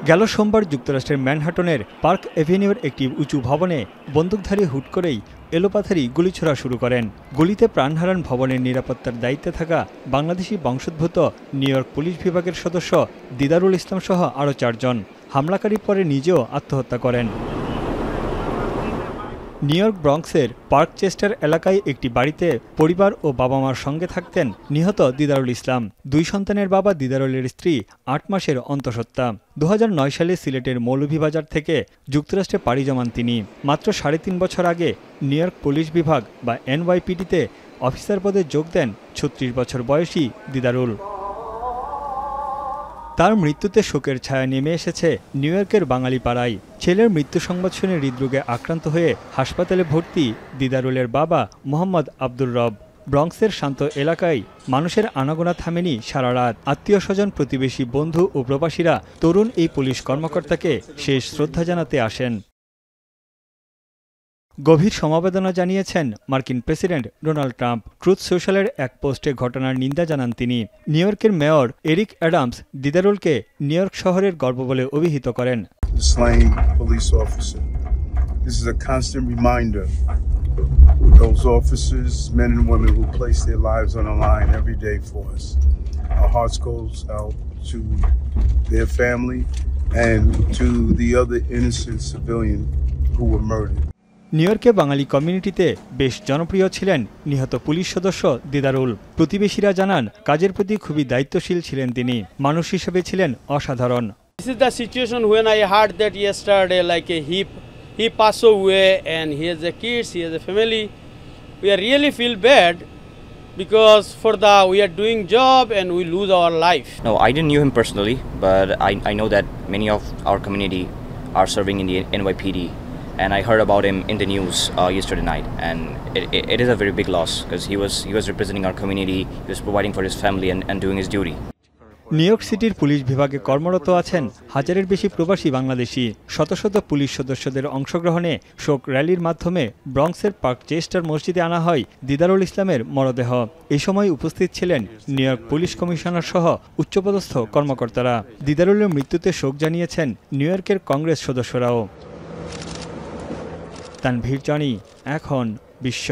গেল সোমবার যুক্তরাষ্ট্রের ম্যানহাটনের পার্ক এভিনিউর একটি উঁচু ভবনে বন্দুকধারী হুট করেই এলোপাথারি গুলি ছোড়া শুরু করেন। গুলিতে প্রাণ হারান ভবনের নিরাপত্তার দায়িত্বে থাকা বাংলাদেশি বংশোদ্ভূত নিউ ইয়র্ক পুলিশ বিভাগের সদস্য দিদারুল ইসলাম সহ আরও 4 জন। হামলাকারী পরে নিজেও আত্মহত্যা করেন। নিউ ইয়র্ক ব্রঙ্কসের পার্ক চেস্টার এলাকায় একটি বাড়িতে পরিবার ও বাবা মার সঙ্গে থাকতেন নিহত দিদারুল ইসলাম। 2 সন্তানের বাবা দিদারুলের স্ত্রী 8 মাসের অন্তঃসত্ত্বা। 2009 সালে সিলেটের মৌলভীবাজার থেকে যুক্তরাষ্ট্রে পাড়ি জমান তিনি। মাত্র 3.5 বছর আগে নিউ ইয়র্ক পুলিশ বিভাগ বা NYPD-তে অফিসার পদে যোগ দেন 36 বছর বয়সী দিদারুল। তার মৃত্যুতে শোকের ছায়া নেমে এসেছে নিউ ইয়র্কের বাঙালি পাড়ায়। ছেলের মৃত্যু সংবাদ শুনে হৃদরোগে আক্রান্ত হয়ে হাসপাতালে ভর্তি দিদারুলের বাবা মোহাম্মদ আব্দুর রব। ব্রঙ্কসের শান্ত এলাকায় মানুষের আনাগোনা থামেনি সারা রাত। আত্মীয় স্বজন, প্রতিবেশী, বন্ধু ও প্রবাসীরা তরুণ এই পুলিশ কর্মকর্তাকে শেষ শ্রদ্ধা জানাতে আসেন। গভীর সমবেদনা জানিয়েছেন মার্কিন প্রেসিডেন্ট ডোনাল্ড ট্রাম্প। ট্রুথ সোশ্যালের এক পোস্টে ঘটনার নিন্দা জানান তিনি। নিউ ইয়র্কের মেয়র এরিক অ্যাডামস দিদারুলকে নিউ ইয়র্ক শহরের গর্ব বলে অভিহিত করেন। Those officers, men and women who place their lives on the line every day for us. Our hearts goes out to their family and to the other innocent civilian who were murdered. New ইয়র্কে বাঙালি কমিউনিটিতে বেশ জনপ্রিয় ছিলেন নিহত police সদস্য দিদারুল। প্রতিবেশীরা জানান কাজের প্রতি খুবই দায়িত্বশীল ছিলেন তিনি। মানুষ হিসেবে ছিলেন অসাধারণ। This is the situation when I heard that yesterday like he passed away and he has a kids, he has a family. We really feel bad because we are doing job and we lose our life. No, I didn't know him personally, but I know that many of our community are serving in the NYPD, and I heard about him in the news yesterday night, and it is a very big loss because he was representing our community, he was providing for his family and doing his duty. New York সিটির police বিভাগে কর্মরত আছেন 1000-এর বেশি প্রবাসী বাংলাদেশি। শত শত police সদস্যদের অংশগ্রহণে শোক র্যালির মাধ্যমে ব্রঙ্কসের পার্ক চেস্টার মসজিদে আনা হয় দিদারুল ইসলামের মরদেহ। এই সময় উপস্থিত ছিলেন নিউ ইয়র্ক পুলিশ কমিশনার সহ উচ্চপদস্থ কর্মকর্তারা। দিদারুলের মৃত্যুতে শোক জানিয়েছেন নিউ ইয়র্কের কংগ্রেস সদস্যরাও। তানভীর জনি, এখন বিশ্ব।